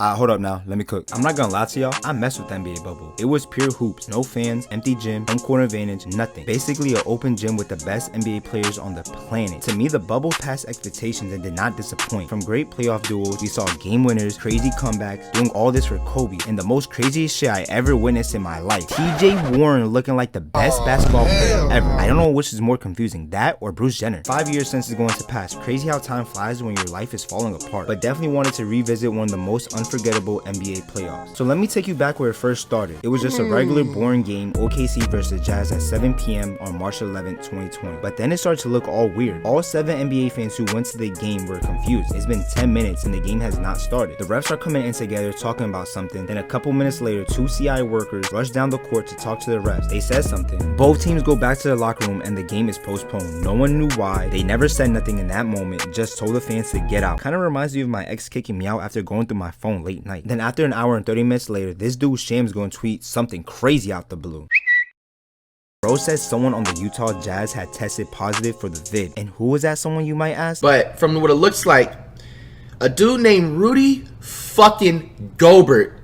Hold up now, let me cook. I'm not gonna lie to y'all, I messed with the NBA bubble. It was pure hoops, no fans, empty gym, home court advantage, nothing. Basically an open gym with the best NBA players on the planet. To me, the bubble passed expectations and did not disappoint. From great playoff duels, we saw game winners, crazy comebacks, doing all this for Kobe, and the most craziest shit I ever witnessed in my life. TJ Warren looking like the best basketball player ever. I don't know which is more confusing, that or Bruce Jenner. 5 years since it's going to pass. Crazy how time flies when your life is falling apart. But definitely wanted to revisit one of the most unforgettable NBA playoffs. So let me take you back where it first started. It was just a regular boring game, OKC versus Jazz at 7 p.m. on March 11th, 2020. But then it started to look all weird. All 7 NBA fans who went to the game were confused. It's been 10 minutes and the game has not started. The refs are coming in together talking about something. Then a couple minutes later, 2 CI workers rush down the court to talk to the refs. They said something. Both teams go back to the locker room and the game is postponed. No one knew why. They never said nothing in that moment, just told the fans to get out. Kind of reminds me of my ex kicking me out after going through my phone late night. Then after an hour and 30 minutes later, this dude Shams going to tweet something crazy out the blue. Bro says someone on the Utah Jazz had tested positive for the vid. And who was that someone, you might ask? But from what it looks like, a dude named Rudy fucking Gobert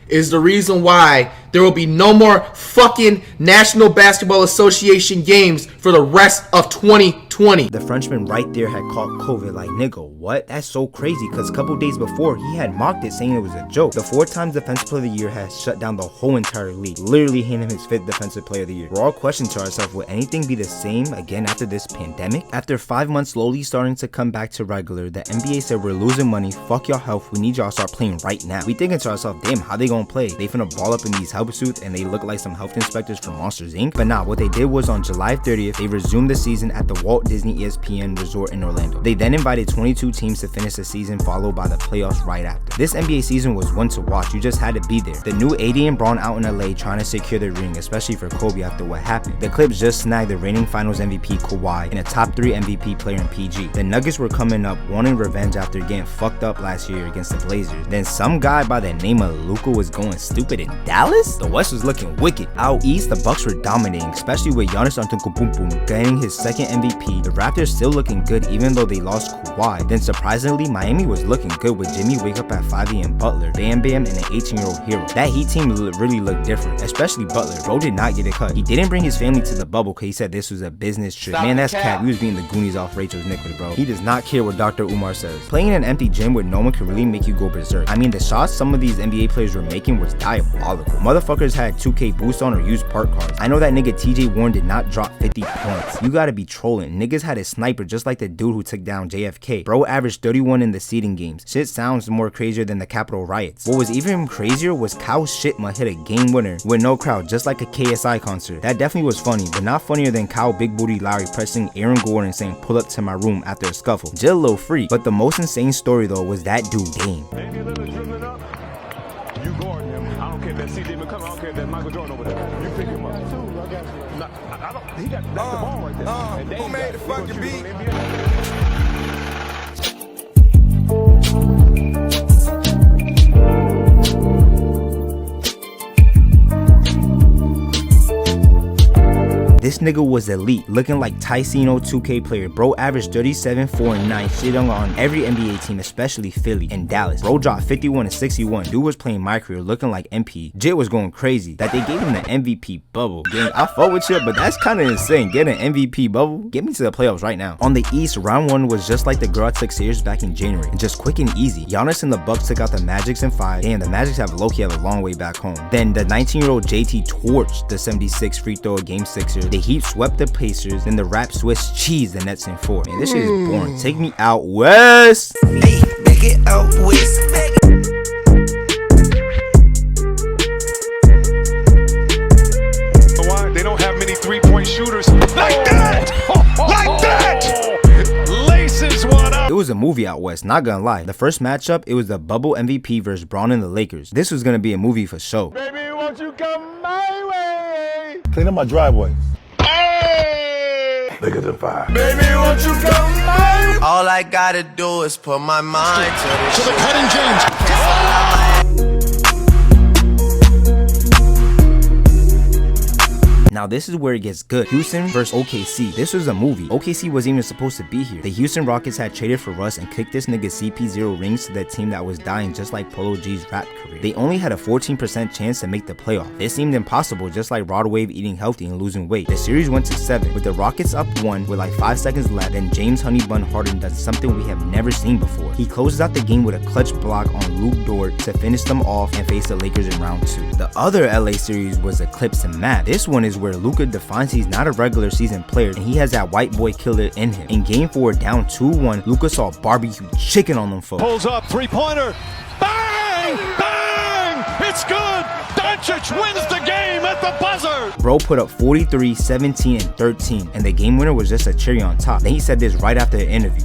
is the reason why there will be no more fucking National Basketball Association games for the rest of 2020. The Frenchman right there had caught COVID. Like, nigga, what? That's so crazy, because a couple days before, he had mocked it saying it was a joke. The 4-time Defensive Player of the Year has shut down the whole entire league, literally handing him his 5th Defensive Player of the Year. We're all questioning to ourselves, will anything be the same again after this pandemic? After 5 months slowly starting to come back to regular, the NBA said we're losing money, fuck y'all health, we need y'all to start playing right now. We thinking to ourselves, damn, how they gonna play? They finna ball up in these help suits and they look like some health inspectors from Monsters Inc. But nah, what they did was on July 30th, they resumed the season at the Walt Disney ESPN Resort in Orlando. They then invited 22 teams to finish the season, followed by the playoffs right after. This NBA season was one to watch, you just had to be there. The new AD and Braun out in LA trying to secure the ring, especially for Kobe after what happened. The Clips just snagged the reigning finals MVP Kawhi and a top 3 MVP player in PG. The Nuggets were coming up, wanting revenge after getting fucked up last year against the Blazers. Then some guy by the name of Luka was going stupid in Dallas? The West was looking wicked. Out east, the Bucks were dominating, especially with Giannis Antetokounmpo getting his 2nd MVP. The Raptors still looking good even though they lost Kawhi. Then surprisingly, Miami was looking good with Jimmy Wake Up at 5 and Butler, Bam Bam, and an 18-year-old hero. That Heat team really looked different, especially Butler. Bro did not get a cut. He didn't bring his family to the bubble because he said this was a business trip. Man, that's cap. He was being the Goonies off Rachel's necklace, bro. He does not care what Dr. Umar says. Playing in an empty gym where no one can really make you go berserk. I mean, the shots some of these NBA players were making was diabolical. Motherfuckers had 2K boosts on or used park cards. I know that nigga TJ Warren did not drop 50 points. You gotta be trolling. Niggas had a sniper just like the dude who took down JFK. Bro averaged 31 in the seeding games. Shit sounds more crazier than the Capitol riots. What was even crazier was Kyle Shitma hit a game winner with no crowd, just like a KSI concert. That definitely was funny, but not funnier than Kyle Big Booty Lowry pressing Aaron Gordon saying pull up to my room after a scuffle. Just a little freak. But the most insane story though was that dude Dame. You guard him. I don't care if that CJ McCollum. I don't care if that Michael Jordan over there. You pick him up. I don't. He got that's the ball right there. Who made the fucking beat? This nigga was elite, looking like Tyceno 2K player. Bro averaged 37, 4, and 9, shitting on every NBA team, especially Philly and Dallas. Bro dropped 51 and 61. Dude was playing my career, looking like MP. Jit was going crazy. That they gave him the MVP bubble. Gang, I fuck with you, but that's kind of insane. Get an MVP bubble? Get me to the playoffs right now. On the East, round 1 was just like the girl I took serious back in January, and just quick and easy. Giannis and the Bucks took out the Magics in 5. Damn, the Magics have low-key have a long way back home. Then the 19-year-old JT torched the 76 free throw game 6ers. The Heat swept the Pacers, then the Raps Swiss cheese the Nets in 4. Man, this shit is boring. Take me out west. Hey, make it out west. Why? They don't have many 3-point shooters like that. Like that. Laces one up. It was a movie out west, not gonna lie. The first matchup, it was the bubble MVP versus Braun and the Lakers. This was gonna be a movie for show. Baby, won't you come my way? Clean up my driveway. Look at the vibe. Baby, won't you come my way? All I gotta do is put my mind to this. To the cutting James. Now Now this is where it gets good. Houston versus OKC. This was a movie. OKC wasn't even supposed to be here. The Houston Rockets had traded for Russ and kicked this nigga CP0 rings to the team that was dying just like Polo G's rap career. They only had a 14% chance to make the playoff. It seemed impossible, just like Rod Wave eating healthy and losing weight. The series went to 7 with the Rockets up 1 with like 5 seconds left. Then James Honeybun Harden does something we have never seen before. He closes out the game with a clutch block on Luke Dort to finish them off and face the Lakers in round 2. The other LA series was the Clips and Mavs. This one is where Luka defines he's not a regular season player and he has that white boy killer in him. In game 4 down 2-1, Luka saw barbecue chicken on them folks. Pulls up, three-pointer. Bang! Bang! It's good! Doncic wins the game at the buzzer! Bro put up 43, 17, and 13, and the game winner was just a cherry on top. Then he said this right after the interview.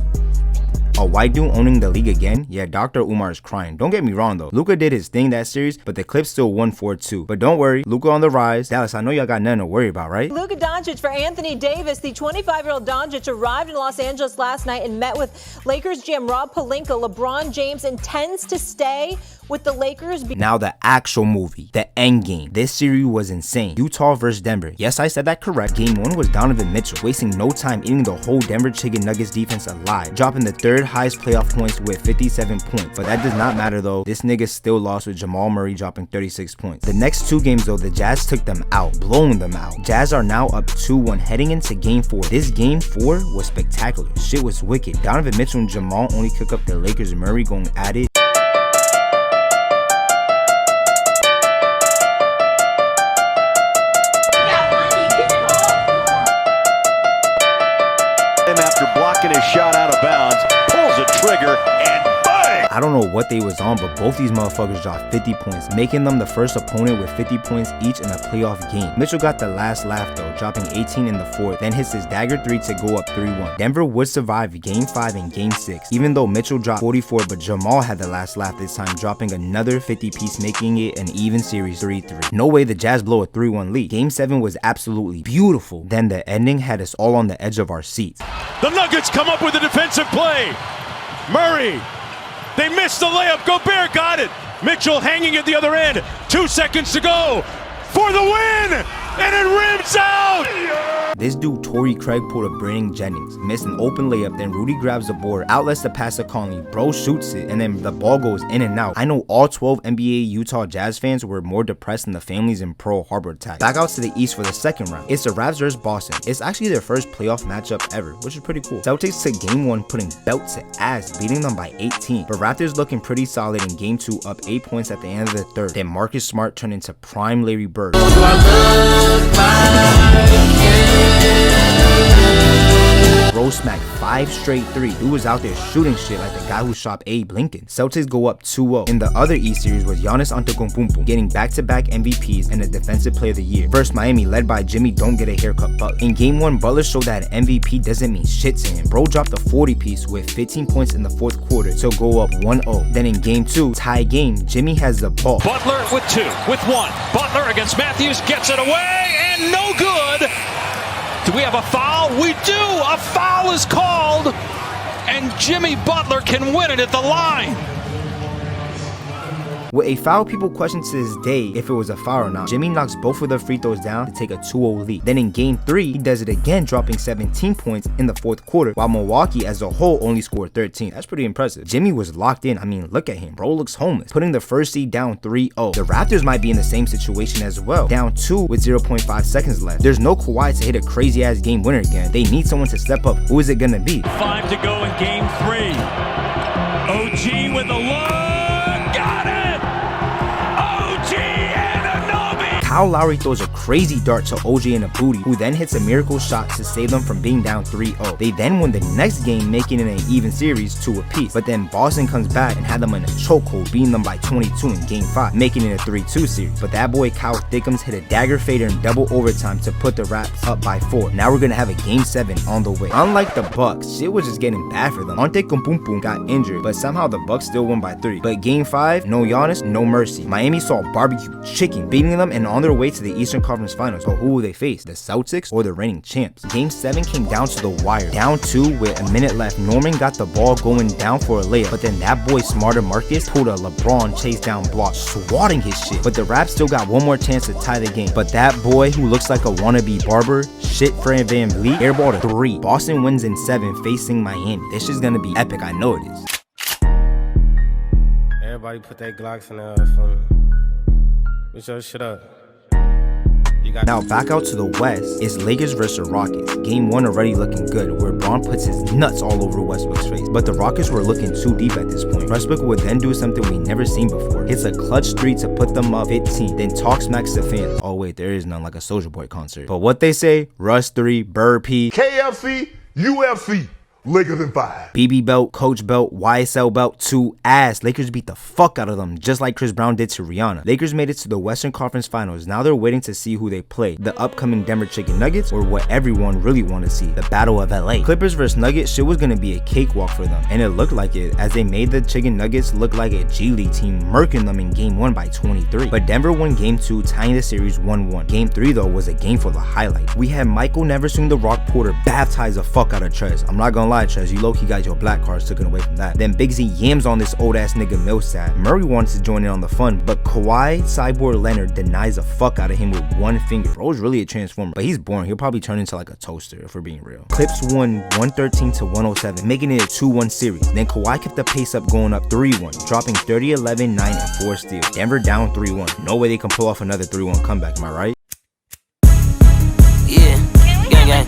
A white dude owning the league again? Yeah, Dr. Umar is crying. Don't get me wrong though. Luka did his thing that series, but the Clips still won 4-2. But don't worry, Luka on the rise. Dallas, I know y'all got nothing to worry about, right? Luka Doncic for Anthony Davis. The 25-year-old Doncic arrived in Los Angeles last night and met with Lakers GM Rob Pelinka. LeBron James intends to stay with the Lakers. Now the actual movie, the Endgame. This series was insane. Utah versus Denver. Yes, I said that correct. Game 1 was Donovan Mitchell, wasting no time eating the whole Denver Chicken Nuggets defense alive, dropping the 3rd highest playoff points with 57 points. But that does not matter though. This nigga still lost with Jamal Murray dropping 36 points. The next 2 games though, the Jazz took them out, blowing them out. Jazz are now up 2-1 heading into game 4. This game 4 was spectacular. Shit was wicked. Donovan Mitchell and Jamal only cook up the Lakers and Murray going at it. After blocking his shot out of bounds, pulls the trigger and bang! I don't know what they was on, but both these motherfuckers dropped 50 points, making them the first opponent with 50 points each in a playoff game. Mitchell got the last laugh though, dropping 18 in the 4th, then hits his dagger 3 to go up 3-1. Denver would survive game 5 and game 6, even though Mitchell dropped 44, but Jamal had the last laugh this time, dropping another 50 piece, making it an even series 3-3. No way the Jazz blow a 3-1 lead. Game 7 was absolutely beautiful. Then the ending had us all on the edge of our seats. The Nuggets come up with a defensive play. Murray. They missed the layup. Gobert got it. Mitchell hanging at the other end. 2 seconds to go for the win. And it rims out. This dude, Torrey Craig, pulled a Brandon Jennings, missed an open layup, then Rudy grabs the board, outlets the pass to Conley, bro shoots it, and then the ball goes in and out. I know all 12 NBA Utah Jazz fans were more depressed than the families in Pearl Harbor attack. Back out to the East for the second round. It's the Raps versus Boston. It's actually their first playoff matchup ever, which is pretty cool. Celtics took game 1 putting belt to ass, beating them by 18. But Raptors looking pretty solid in game 2, up 8 points at the end of the 3rd. Then Marcus Smart turned into prime Larry Bird. Bro smacked 5 straight 3. Dude was out there shooting shit like the guy who shot Abe Lincoln. Celtics go up 2-0. In the other East series was Giannis Antetokounmpo getting back-to-back MVPs and the Defensive Player of the Year. First, Miami led by Jimmy Don't Get a Haircut Butler. In game 1, Butler showed that MVP doesn't mean shit to him. Bro dropped a 40 piece with 15 points in the 4th quarter to go up 1-0. Then in game 2, tie game, Jimmy has the ball. Butler with 2, with 1. Butler against Matthews, gets it away, and no good. Do we have a foul? We do! A foul is called, and Jimmy Butler can win it at the line. With a foul, people question to this day if it was a foul or not. Jimmy knocks both of the free throws down to take a 2-0 lead. Then in game 3, he does it again, dropping 17 points in the 4th quarter, while Milwaukee as a whole only scored 13. That's pretty impressive. Jimmy was locked in. I mean, look at him. Bro looks homeless, putting the first seed down 3-0. The Raptors might be in the same situation as well, down 2 with 0.5 seconds left. There's no Kawhi to hit a crazy ass game winner again. They need someone to step up. Who is it gonna be? 5 to go in game 3. OG with the look. Got it! Kyle Lowry throws a crazy dart to OG in a booty, who then hits a miracle shot to save them from being down 3-0. They then win the next game, making it an even series 2 apiece. But then Boston comes back and had them in a chokehold, beating them by 22 in game 5, making it a 3-2 series. But that boy Kyle Thickums hit a dagger fader in double overtime to put the Raps up by 4. Now we're gonna have a game 7 on the way. Unlike the Bucks, shit was just getting bad for them. Antetokounmpo got injured, but somehow the Bucks still won by 3. But game 5, no Giannis, no mercy. Miami saw barbecue chicken, beating them, and on the their way to the Eastern Conference Finals. So who will they face? The Celtics or the reigning champs? Game 7 came down to the wire. Down 2 with a minute left. Norman got the ball going down for a layup, but then that boy Smarter Marcus pulled a LeBron chase down block, swatting his shit. But the Raps still got one more chance to tie the game. But that boy who looks like a wannabe barber, shit Fred VanVleet, airballed a 3. Boston wins in 7 facing Miami. This is gonna be epic, I know it is. Everybody put their Glocks in there for me. Put your shit up. Now back out to the West, it's Lakers versus Rockets. Game 1 already looking good, where Bron puts his nuts all over Westbrook's face. But the Rockets were looking too deep at this point. Westbrook would then do something we never seen before. Hits a clutch 3 to put them up 15, then talk smacks the fans. Oh wait, there is none, like a Soulja Boy concert. But what they say, Russ 3, Bird P, KFC, UFC, Lakers in 5. BB belt, coach belt, YSL belt, 2 ass. Lakers beat the fuck out of them, just like Chris Brown did to Rihanna. Lakers made it to the Western Conference Finals. Now they're waiting to see who they play, the upcoming Denver Chicken Nuggets or what everyone really want to see, the Battle of LA. Clippers versus Nuggets, shit was gonna be a cakewalk for them, and it looked like it, as they made the Chicken Nuggets look like a G League team, murking them in Game 1 by 23. But Denver won Game 2, tying the series 1-1. Game 3 though was a game full of highlights. We had Michael Neverswing the Rock Porter baptize the fuck out of Trez. I'm not gonna lie, Trez, you low-key got your black cards taken away from that. Then Big Z yams on this old ass nigga Millsap. Murray wanted to join in on the fun, but Kawhi Cyborg Leonard denies the fuck out of him with one finger. Bro's really a transformer, but he's boring. He'll probably turn into like a toaster if we're being real. Clips won 113 to 107, making it a 2-1 series. Then Kawhi kept the pace up, going up 3-1, dropping 30, 11, 9, and 4 steals. Denver down 3-1. No way they can pull off another 3-1 comeback, am I right? Yeah, gang.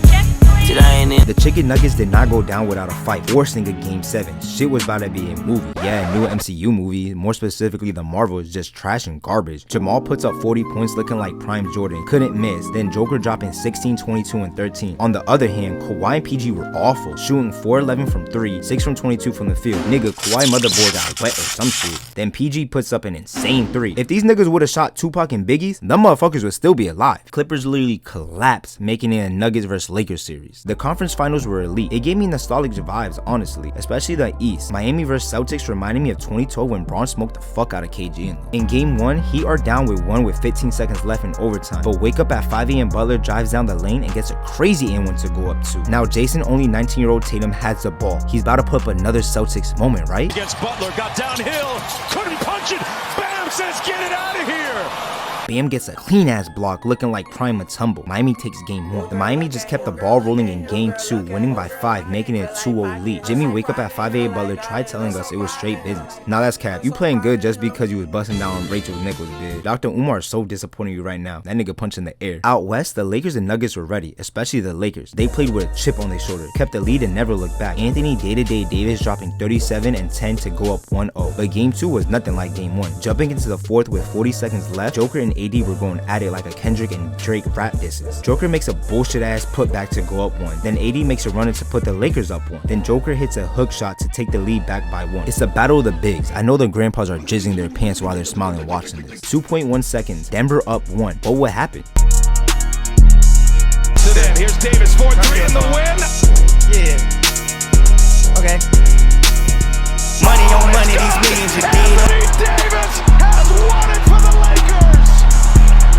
The Chicken Nuggets did not go down without a fight, forcing a Game 7. Shit was about to be a movie. Yeah, a new MCU movie, more specifically the Marvel, is just trash and garbage. Jamal puts up 40 points looking like prime Jordan, couldn't miss. Then Joker dropping 16, 22, and 13. On the other hand, Kawhi and PG were awful, shooting 4-11 from 3, 6 from 22 from the field. Nigga, Kawhi motherboard got wet or some shit. Then PG puts up an insane 3. If these niggas would have shot Tupac and Biggie's, them motherfuckers would still be alive. Clippers literally collapsed, making it a Nuggets versus Lakers series. The conference finals were elite. It gave me nostalgic vibes, honestly, especially the East. Miami versus Celtics reminded me of 2012 when Bron smoked the fuck out of KG. In Game 1, Heat are down with 1 with 15 seconds left in overtime, but wake up at 5 AM Butler drives down the lane and gets a crazy and 1 to go up 2. Now Jason, only 19-year-old Tatum, has the ball. He's about to put up another Celtics moment, right? Against Butler, got downhill, couldn't punch it. Bam says, get it out of here. Bam gets a clean ass block looking like Prime Mutombo. Miami takes Game 1. The Miami just kept the ball rolling in Game 2, winning by 5, making it a 2-0 lead. Jimmy wake up at 5 AM Butler tried telling us it was straight business. Now that's cap. You playing good just because you was busting down on Rachel Nichols, bitch. Dr. Umar is so disappointing you right now. That nigga punched in the air. Out west, the Lakers and Nuggets were ready, especially the Lakers. They played with a chip on their shoulder, kept the lead and never looked back. Anthony Day-to-Day Davis dropping 37 and 10 to go up 1-0. But Game 2 was nothing like Game 1. Jumping into the 4th with 40 seconds left, Joker and AD were going at it like a Kendrick and Drake rap disses. Joker makes a bullshit ass putback to go up 1. Then AD makes a runner to put the Lakers up 1. Then Joker hits a hook shot to take the lead back by 1. It's the battle of the bigs. I know the grandpas are jizzing their pants while they're smiling watching this. 2.1 seconds, Denver up 1. But what happened? So then, here's Davis, 4-3 in the win. Yeah. Okay. Money on money, these millions you Anthony Davis has won it for the Lakers.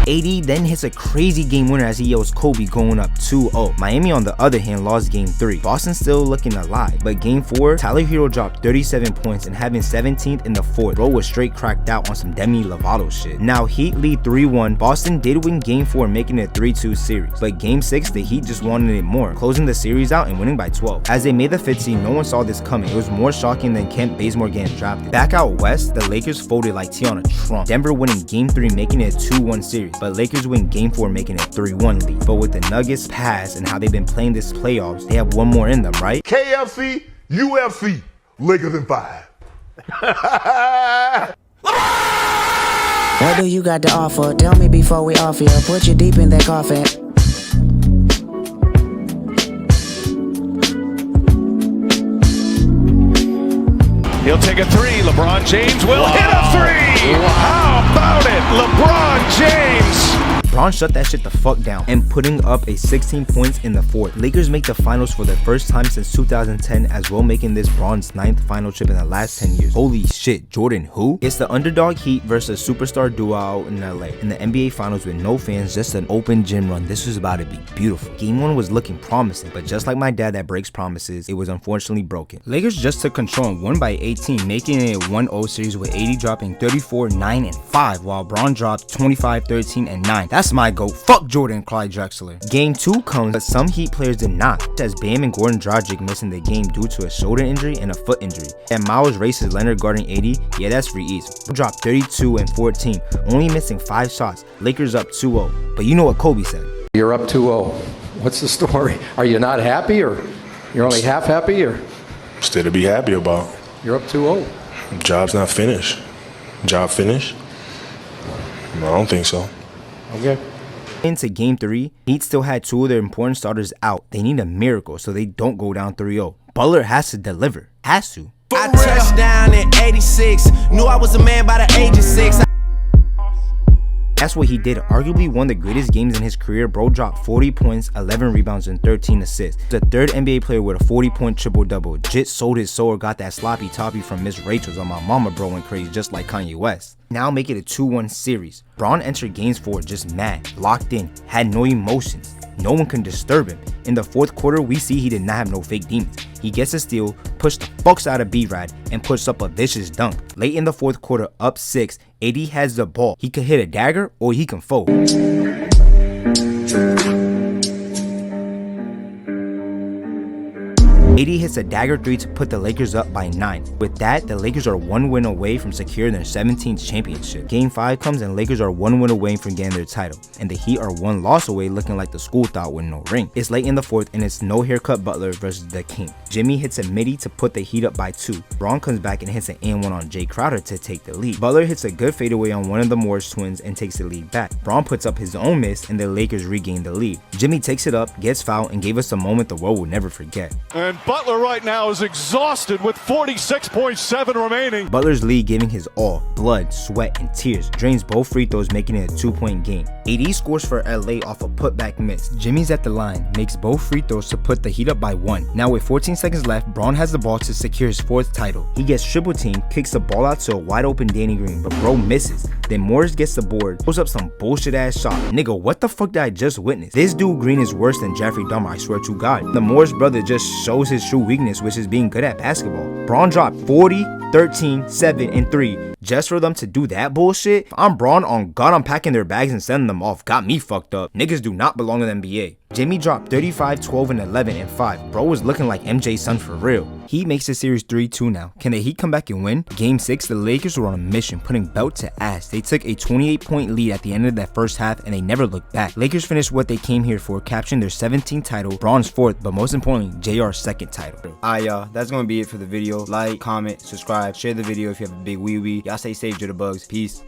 AD then hits a crazy game winner as he yells Kobe, going up 2-0. Miami on the other hand lost Game 3. Boston still looking alive, but Game 4, Tyler Hero dropped 37 points and having 17th in the 4th. Bro was straight cracked out on some Demi Lovato shit. Now Heat lead 3-1. Boston did win Game 4, making it a 3-2 series, but Game 6 the Heat just wanted it more, closing the series out and winning by 12. As they made the 5th seed, no one saw this coming. It was more shocking than Kent Bazemore getting drafted. Back out west, the Lakers folded like tea on a trunk. Denver winning Game 3, making it a 2-1 series, but Lakers win Game 4, making it 3-1 lead. But with the Nuggets pass and how they've been playing this playoffs, they have one more in them, right? KFC, UFC, Lakers in 5. What do you got to offer? Tell me before we off here. Put you deep in that coffin. He'll take a 3. LeBron James will hit a 3. How about it, LeBron James? Bron shut that shit the fuck down and putting up a 16 points in the fourth. Lakers make the finals for the first time since 2010, as well making this Bron's 9th final trip in the last 10 years. Holy shit, Jordan who? It's the underdog Heat versus superstar duo out in LA in the NBA finals with no fans, just an open gym run. This was about to be beautiful. Game 1 was looking promising, but just like my dad that breaks promises, it was unfortunately broken. Lakers just took control and won by 18, making it a 1-0 series with AD dropping 34, 9, and 5, while Bron dropped 25, 13, and 9. That's my GOAT. Fuck Jordan, Clyde Drexler. Game 2 comes, but some Heat players did not, as Bam and Goran Dragic missing the game due to a shoulder injury and a foot injury. And Miles races Leonard guarding 80, yeah, that's free easy. Dropped 32 and 14, only missing 5 shots. Lakers up 2-0. But you know what Kobe said? You're up 2-0. What's the story? Are you not happy, or you're only half happy, or? Still to be happy about. You're up 2-0. Job's not finished. Job finished? No, I don't think so. Okay. Into game 3, Heat still had 2 of their important starters out. They need a miracle so they don't go down 3-0. Butler has to deliver. Has to. I touched down in 86. Knew I was a man by the age of 6. That's what he did, arguably one of the greatest games in his career. Bro dropped 40 points, 11 rebounds, and 13 assists. The third NBA player with a 40-point triple-double. Jit sold his soul or got that sloppy toppy from Miss Rachel's on my mama, bro, went crazy just like Kanye West. Now make it a 2-1 series. Bron entered games 4 just mad, locked in, had no emotions. No one can disturb him. In the fourth quarter, we see he did not have no fake demons. He gets a steal, pushed the fucks out of B-Rad, and puts up a vicious dunk. Late in the fourth quarter, up 6, AD has the ball. He could hit a dagger or he can fold. AD hits a dagger 3 to put the Lakers up by 9. With that, the Lakers are 1 win away from securing their 17th championship. Game 5 comes and Lakers are 1 win away from getting their title. And the Heat are 1 loss away, looking like the school thought with no ring. It's late in the fourth and it's no haircut Butler versus the King. Jimmy hits a midi to put the Heat up by 2. Bron comes back and hits an and-1 on Jay Crowder to take the lead. Butler hits a good fadeaway on one of the Morris twins and takes the lead back. Bron puts up his own miss and the Lakers regain the lead. Jimmy takes it up, gets fouled, and gave us a moment the world will never forget. And Butler right now is exhausted with 46.7 remaining. Butler's lead giving his all, blood, sweat, and tears, drains both free throws, making it a 2-point game. AD scores for LA off a putback miss. Jimmy's at the line, makes both free throws to put the Heat up by 1. Now with 14 seconds left, Bron has the ball to secure his 4th title. He gets triple teamed, kicks the ball out to a wide open Danny Green, but bro misses. Then Morris gets the board, pulls up some bullshit ass shot. Nigga, what the fuck did I just witness? This dude Green is worse than Jeffrey Dahmer, I swear to God. The Morris brother just shows his true weakness, which is being good at basketball. Bron dropped 40, 13, 7, and 3 just for them to do that bullshit. If I'm Bron, on God, I'm packing their bags and sending them off. Got me fucked up. Niggas do not belong in the NBA. Jimmy dropped 35, 12, and 11, and 5. Bro was looking like MJ's son for real. Heat makes the series 3-2 now. Can the Heat come back and win? Game 6, the Lakers were on a mission, putting belt to ass. They took a 28-point lead at the end of that first half, and they never looked back. Lakers finished what they came here for, capturing their 17th title, Bron's 4th, but most importantly, JR's 2nd title. Alright, y'all, that's gonna be it for the video. Like, comment, subscribe, share the video if you have a big wee-wee. Y'all stay safe, Jitterbugs. Peace.